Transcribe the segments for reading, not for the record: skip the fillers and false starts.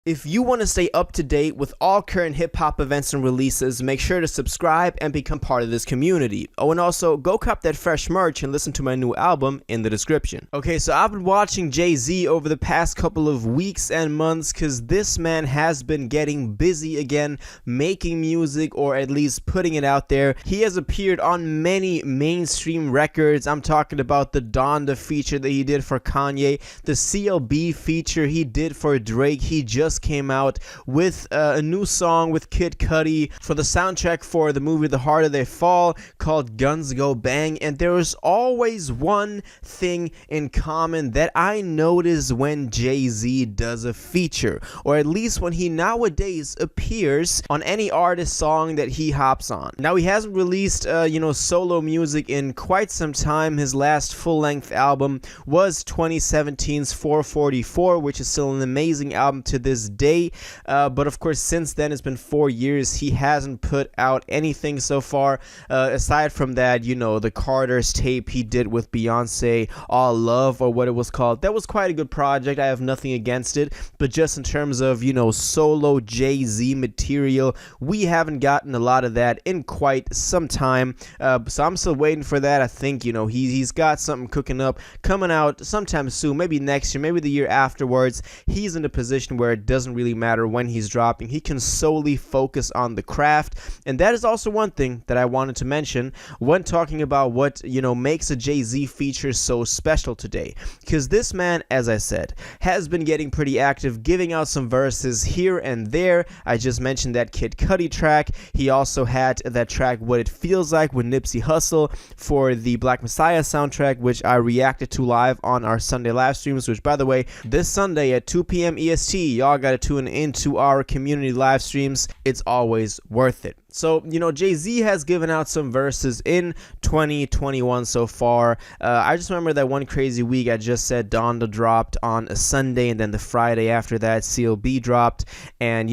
If you want to stay up to date with all current hip-hop events and releases, make sure to subscribe and become part of this community. Oh, and also, go cop that fresh merch and listen to my new album in the description. Okay, so I've been watching Jay-Z over the past couple of weeks and months because this man has been getting busy again, making music or at least putting it out there. He has appeared on many mainstream records. I'm talking about the Donda feature that he did for Kanye, the CLB feature he did for Drake. He just came out with a new song with Kid Cudi for the soundtrack for the movie The Harder They Fall called Guns Go Bang. And there is always one thing in common that I notice when Jay-Z does a feature, or at least when he nowadays appears on any artist song that he hops on. Now, he hasn't released solo music in quite some time. His last full-length album was 2017's 444, which is still an amazing album to this day, but of course since then it's been 4 years. He hasn't put out anything so far, aside from that, the Carter's tape he did with Beyonce, All Love, or what it was called. That was quite a good project. I have nothing against it, but just in terms of solo Jay-Z material, we haven't gotten a lot of that in quite some time, so I'm still waiting for that. I think he's got something cooking up, coming out sometime soon, maybe next year, maybe the year afterwards. He's in a position where it doesn't really matter when he's dropping. He can solely focus on the craft, and that is also one thing that I wanted to mention when talking about what makes a Jay-Z feature so special today, because this man, as I said, has been getting pretty active, giving out some verses here and there. I just mentioned that Kid Cudi track. He also had that track What It Feels Like with Nipsey Hussle for the Black Messiah soundtrack, which I reacted to live on our Sunday live streams, which, by the way, this Sunday at 2 p.m. EST, y'all gotta tune into our community live streams. It's always worth it. So, Jay-Z has given out some verses in 2021 so far. I just remember that one crazy week I just said Donda dropped on a Sunday, and then the Friday after that CLB dropped. And,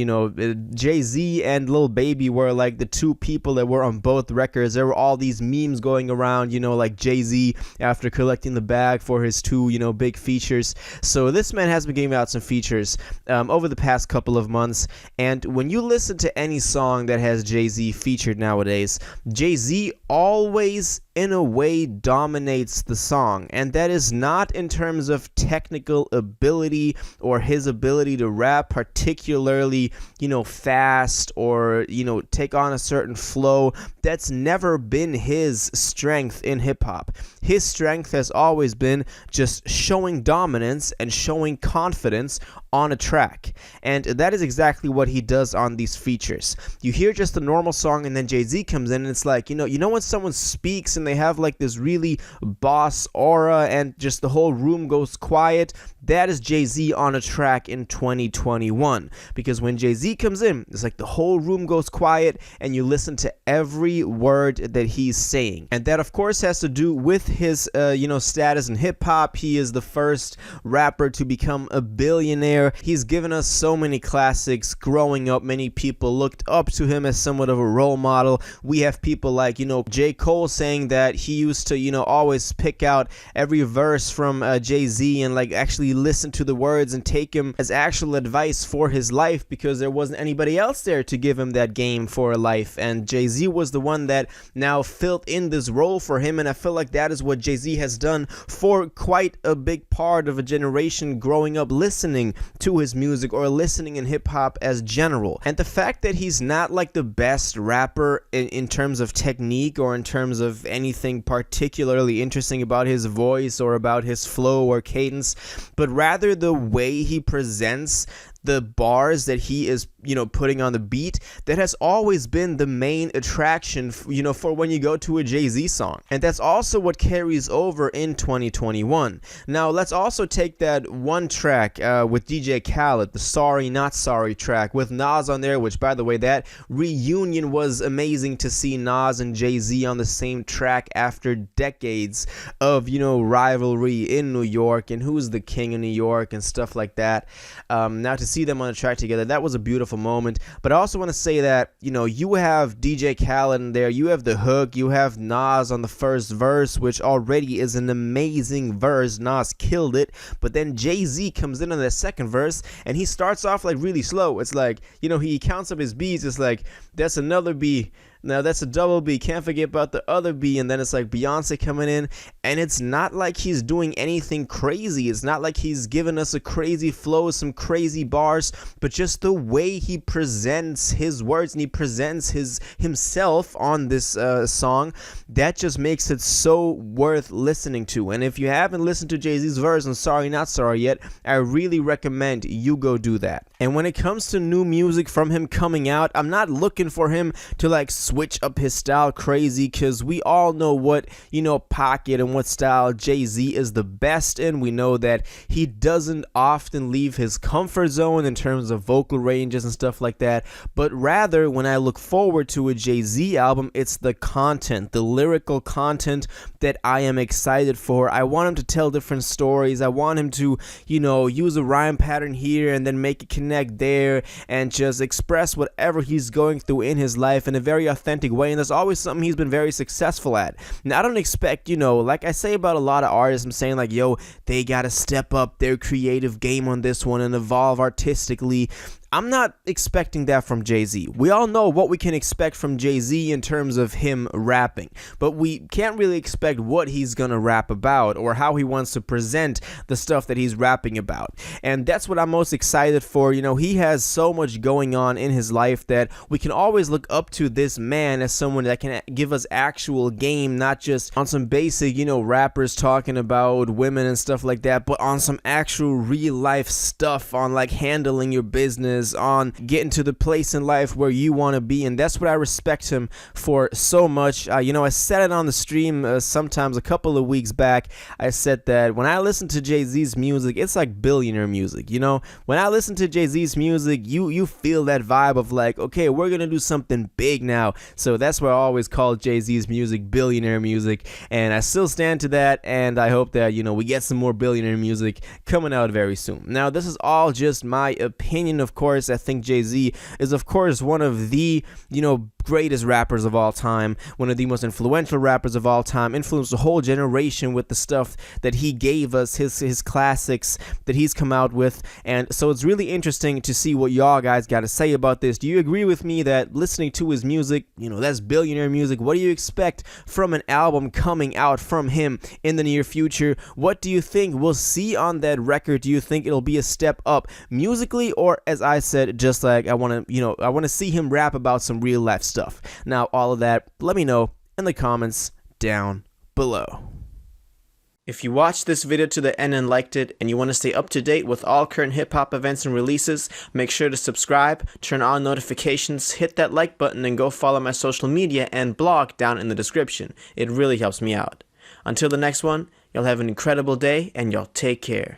Jay-Z and Lil Baby were like the two people that were on both records. There were all these memes going around, like Jay-Z after collecting the bag for his two, big features. So this man has been giving out some features over the past couple of months. And when you listen to any song that has Jay-Z featured nowadays, Jay-Z always in a way dominates the song, and that is not in terms of technical ability or his ability to rap particularly fast or take on a certain flow. That's never been his strength in hip-hop. His strength has always been just showing dominance and showing confidence on a track, and that is exactly what he does on these features. You hear just a normal song, and then Jay-Z comes in, and it's like when someone speaks and they have like this really boss aura and just the whole room goes quiet. That is Jay-Z on a track in 2021, because when Jay-Z comes in, it's like the whole room goes quiet and you listen to every word that he's saying. And that of course has to do with his status in hip-hop. He is the first rapper to become a billionaire. He's given us so many classics. Growing up, many people looked up to him as somewhat of a role model. We have people like J. Cole saying that he used to always pick out every verse from Jay-Z and like actually listen to the words and take him as actual advice for his life, because there wasn't anybody else there to give him that game for life, and Jay-Z was the one that now filled in this role for him. And I feel like that is what Jay-Z has done for quite a big part of a generation growing up listening to his music or listening in hip-hop as general. And the fact that he's not like the best rapper in terms of technique or in terms of anything particularly interesting about his voice or about his flow or cadence, but rather the way he presents the bars that he is putting on the beat, that has always been the main attraction for when you go to a Jay-Z song. And that's also what carries over in 2021. Now let's also take that one track with DJ Khaled, the Sorry Not Sorry track with Nas on there, which by the way, that reunion was amazing to see Nas and Jay-Z on the same track after decades of rivalry in New York and who's the king of New York and stuff like that. Now to see see them on a track together, that was a beautiful moment. But I also want to say that, you know, you have DJ Khaled in there, you have the hook, you have Nas on the first verse, which already is an amazing verse. Nas killed it. But then Jay-Z comes in on the second verse, and he starts off like really slow. It's like, you know, he counts up his beats. It's like, that's another B. Now that's a double B, can't forget about the other B, and then it's like Beyonce coming in, and it's not like he's doing anything crazy. It's not like he's giving us a crazy flow, some crazy bars, but just the way he presents his words and he presents himself on this song, that just makes it so worth listening to. And if you haven't listened to Jay-Z's verse on Sorry Not Sorry yet, I really recommend you go do that. And when it comes to new music from him coming out, I'm not looking for him to like switch up his style crazy, because we all know what, you know, pocket and what style Jay-Z is the best in. We know that he doesn't often leave his comfort zone in terms of vocal ranges and stuff like that, but rather when I look forward to a Jay-Z album, it's the content, the lyrical content that I am excited for. I want him to tell different stories. I want him to, you know, use a rhyme pattern here and then make it connect there and just express whatever he's going through in his life in a very authentic way, and that's always something he's been very successful at. Now, I don't expect, you know, like I say about a lot of artists, I'm saying like, yo, they gotta step up their creative game on this one and evolve artistically. I'm not expecting that from Jay-Z. We all know what we can expect from Jay-Z in terms of him rapping, but we can't really expect what he's gonna rap about or how he wants to present the stuff that he's rapping about. And that's what I'm most excited for. You know, he has so much going on in his life that we can always look up to this man as someone that can give us actual game, not just on some basic, you know, rappers talking about women and stuff like that, but on some actual real life stuff, on like handling your business, on getting to the place in life where you want to be. And that's what I respect him for so much. You know, I said it on the stream sometimes a couple of weeks back. I said that when I listen to Jay-Z's music, it's like billionaire music. You know, when I listen to Jay-Z's music, you feel that vibe of like, okay, we're gonna do something big now. So that's why I always call Jay-Z's music billionaire music, and I still stand to that, and I hope that, you know, we get some more billionaire music coming out very soon. Now, this is all just my opinion, of course. I think Jay-Z is, of course, one of the, you know, greatest rappers of all time, one of the most influential rappers of all time, influenced a whole generation with the stuff that he gave us, his classics that he's come out with. And so it's really interesting to see what y'all guys got to say about this. Do you agree with me that listening to his music, you know, that's billionaire music? What do you expect from an album coming out from him in the near future? What do you think we'll see on that record? Do you think it'll be a step up musically, or, as I said, just like I want to see him rap about some real life stuff? Now, all of that, let me know in the comments down below. If you watched this video to the end and liked it, and you want to stay up to date with all current hip-hop events and releases, make sure to subscribe, turn on notifications, hit that like button, and go follow my social media and blog down in the description. It really helps me out. Until the next one, y'all have an incredible day, and y'all take care.